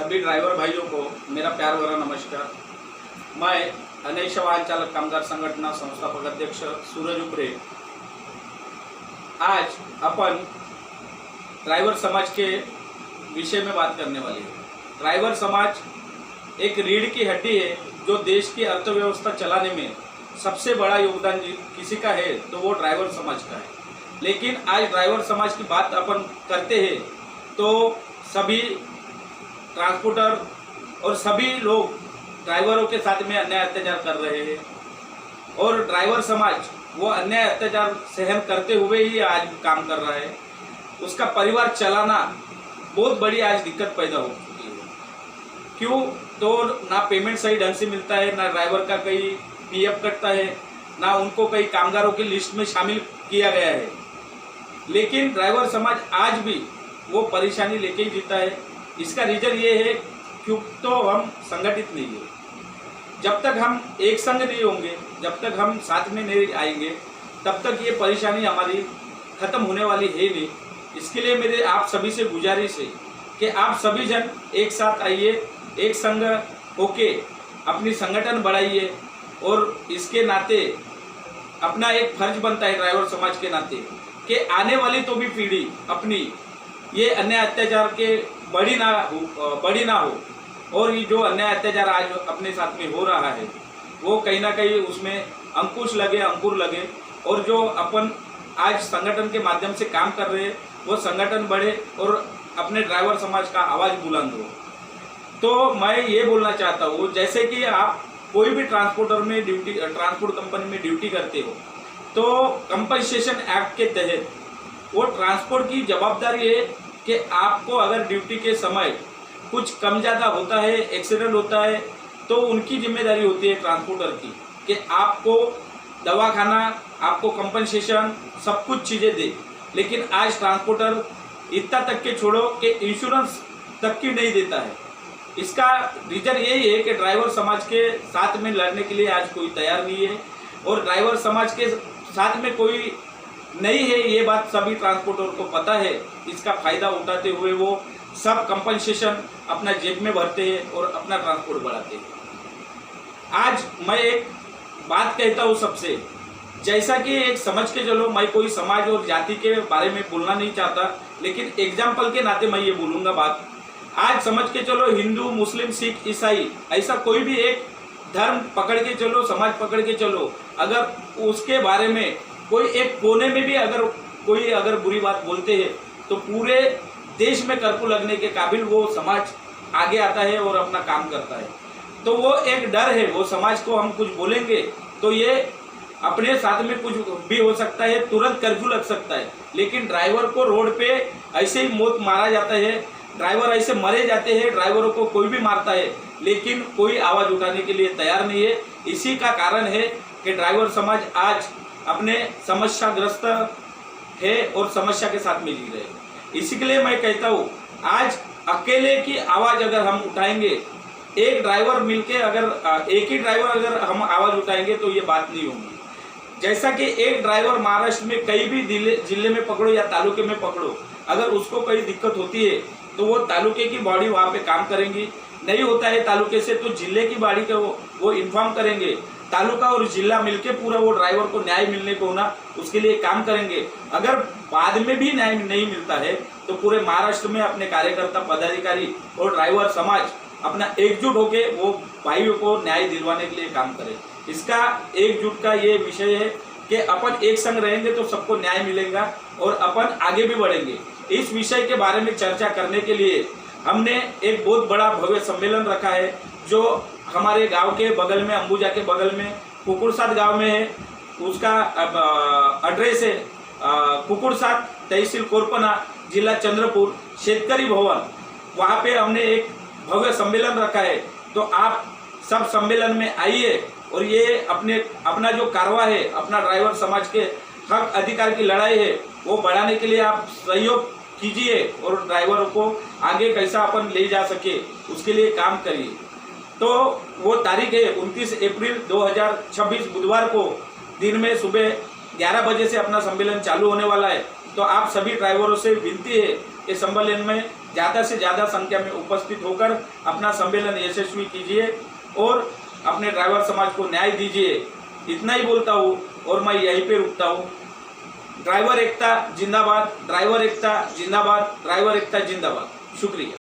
सभी ड्राइवर भाइयों को मेरा प्यार भरा नमस्कार। मैं अनेश वाहन चालक कामगार संघटना संस्थापक अध्यक्ष सूरज उपरे आज अपन ड्राइवर समाज के विषय में बात करने वाले हैं। ड्राइवर समाज एक रीढ़ की हड्डी है जो देश की अर्थव्यवस्था चलाने में सबसे बड़ा योगदान किसी का है तो वो ड्राइवर समाज का है। लेकिन आज ड्राइवर समाज की बात अपन करते हैं तो सभी ट्रांसपोर्टर और सभी लोग ड्राइवरों के साथ में अन्याय अत्याचार कर रहे हैं और ड्राइवर समाज वो अन्याय अत्याचार सहन करते हुए ही आज काम कर रहा है। उसका परिवार चलाना बहुत बड़ी आज दिक्कत पैदा हो चुकी है। क्यों? तो ना पेमेंट सही ढंग से मिलता है, ना ड्राइवर का कहीं पीएफ कटता है, ना उनको कई कामगारों की लिस्ट में शामिल किया गया है। लेकिन ड्राइवर समाज आज भी वो परेशानी लेके ही जीता है। इसका रीजन ये है क्योंकि तो हम संगठित नहीं है। जब तक हम एक संग नहीं होंगे, जब तक हम साथ में नहीं आएंगे, तब तक ये परेशानी हमारी खत्म होने वाली है नहीं। इसके लिए मेरे आप सभी से गुजारिश है कि आप सभी जन एक साथ आइए, एक संग होके अपनी संगठन बढ़ाइए और इसके नाते अपना एक फर्ज बनता है ड्राइवर समाज के नाते कि आने वाली तो भी पीढ़ी अपनी ये अन्याय अत्याचार के बड़ी ना हो और ये जो अन्याय अत्याचार आज अपने साथ में हो रहा है वो कहीं ना कहीं उसमें अंकुश लगे, अंकुर लगे और जो अपन आज संगठन के माध्यम से काम कर रहे हैं वो संगठन बढ़े और अपने ड्राइवर समाज का आवाज़ बुलंद हो। तो मैं ये बोलना चाहता हूँ, जैसे कि आप कोई भी ट्रांसपोर्ट कंपनी में ड्यूटी करते हो तो कंपनसेशन एक्ट के तहत वो ट्रांसपोर्ट की जवाबदारी है कि आपको अगर ड्यूटी के समय कुछ कम ज़्यादा होता है, एक्सीडेंट होता है, तो उनकी जिम्मेदारी होती है ट्रांसपोर्टर की कि आपको दवाखाना, आपको कंपनसेशन सब कुछ चीज़ें दे। लेकिन आज ट्रांसपोर्टर इतना तक के छोड़ो कि इंश्योरेंस तक की नहीं देता है। इसका रीज़न यही है कि ड्राइवर समाज के साथ में लड़ने के लिए आज कोई तैयार नहीं है और ड्राइवर समाज के साथ में कोई नहीं है, ये बात सभी ट्रांसपोर्टर को पता है। इसका फायदा उठाते हुए वो सब कंपनसेशन अपना जेब में भरते हैं और अपना ट्रांसपोर्ट बढ़ाते हैं। आज मैं एक बात कहता हूँ सबसे, जैसा कि एक समझ के चलो, मैं कोई समाज और जाति के बारे में बोलना नहीं चाहता, लेकिन एग्जाम्पल के नाते मैं ये बोलूँगा बात। आज समझ के चलो हिंदू, मुस्लिम, सिख, ईसाई, ऐसा कोई भी एक धर्म पकड़ के चलो, समाज पकड़ के चलो, अगर उसके बारे में कोई एक कोने में भी अगर बुरी बात बोलते हैं तो पूरे देश में कर्फ्यू लगने के काबिल वो समाज आगे आता है और अपना काम करता है। तो वो एक डर है, वो समाज को हम कुछ बोलेंगे तो ये अपने साथ में कुछ भी हो सकता है, तुरंत कर्फ्यू लग सकता है। लेकिन ड्राइवर को रोड पे ऐसे ही मौत मारा जाता है, ड्राइवर ऐसे मरे जाते हैं, ड्राइवरों को कोई भी मारता है, लेकिन कोई आवाज़ उठाने के लिए तैयार नहीं है। इसी का कारण है कि ड्राइवर समाज आज अपने समस्याग्रस्त है और समस्या के साथ में जी रहे हैं। इसी के लिए मैं कहता हूँ, आज अकेले की आवाज़ अगर हम उठाएंगे, एक ड्राइवर मिलके एक ही ड्राइवर अगर हम आवाज़ उठाएंगे तो ये बात नहीं होगी। जैसा कि एक ड्राइवर महाराष्ट्र में कई भी जिले में पकड़ो या तालुके में पकड़ो, अगर उसको कोई दिक्कत होती है तो वो तालुके की बॉडी वहाँ पे काम करेंगी, नहीं होता है तालुके से तो जिले की बॉडी को वो इन्फॉर्म करेंगे, तालुका और जिला मिलके पूरा वो ड्राइवर को न्याय मिलने को ना उसके लिए काम करेंगे। अगर बाद में भी न्याय नहीं मिलता है तो पूरे महाराष्ट्र में अपने कार्यकर्ता, पदाधिकारी और ड्राइवर समाज अपना एकजुट होके वो भाइयों को न्याय दिलवाने के लिए काम करे। इसका एकजुट का ये विषय है कि अपन एक संग रहेंगे तो सबको न्याय मिलेगा और अपन आगे भी बढ़ेंगे। इस विषय के बारे में चर्चा करने के लिए हमने एक बहुत बड़ा भव्य सम्मेलन रखा है जो हमारे गांव के बगल में, अंबुजा के बगल में कुकुड़साद गांव में है। उसका एड्रेस है कुकुड़साद, तहसील कोरपना, जिला चंद्रपुर, शेतकरी भवन। वहाँ पे हमने एक भव्य सम्मेलन रखा है, तो आप सब सम्मेलन में आइए और ये अपना जो कारवा है, अपना ड्राइवर समाज के हक अधिकार की लड़ाई है वो बढ़ाने के लिए आप सहयोग कीजिए और ड्राइवरों को आगे कैसा अपन ले जा सके उसके लिए काम करिए। तो वो तारीख है 29 अप्रैल 2026 बुधवार को दिन में सुबह 11 बजे से अपना सम्मेलन चालू होने वाला है। तो आप सभी ड्राइवरों से विनती है कि इस सम्मेलन में ज़्यादा से ज़्यादा संख्या में उपस्थित होकर अपना सम्मेलन यशस्वी कीजिए और अपने ड्राइवर समाज को न्याय दीजिए। इतना ही बोलता हूँ और मैं यहीं पे रुकता हूँ। ड्राइवर एकता जिंदाबाद, ड्राइवर एकता जिंदाबाद, ड्राइवर एकता जिंदाबाद। शुक्रिया।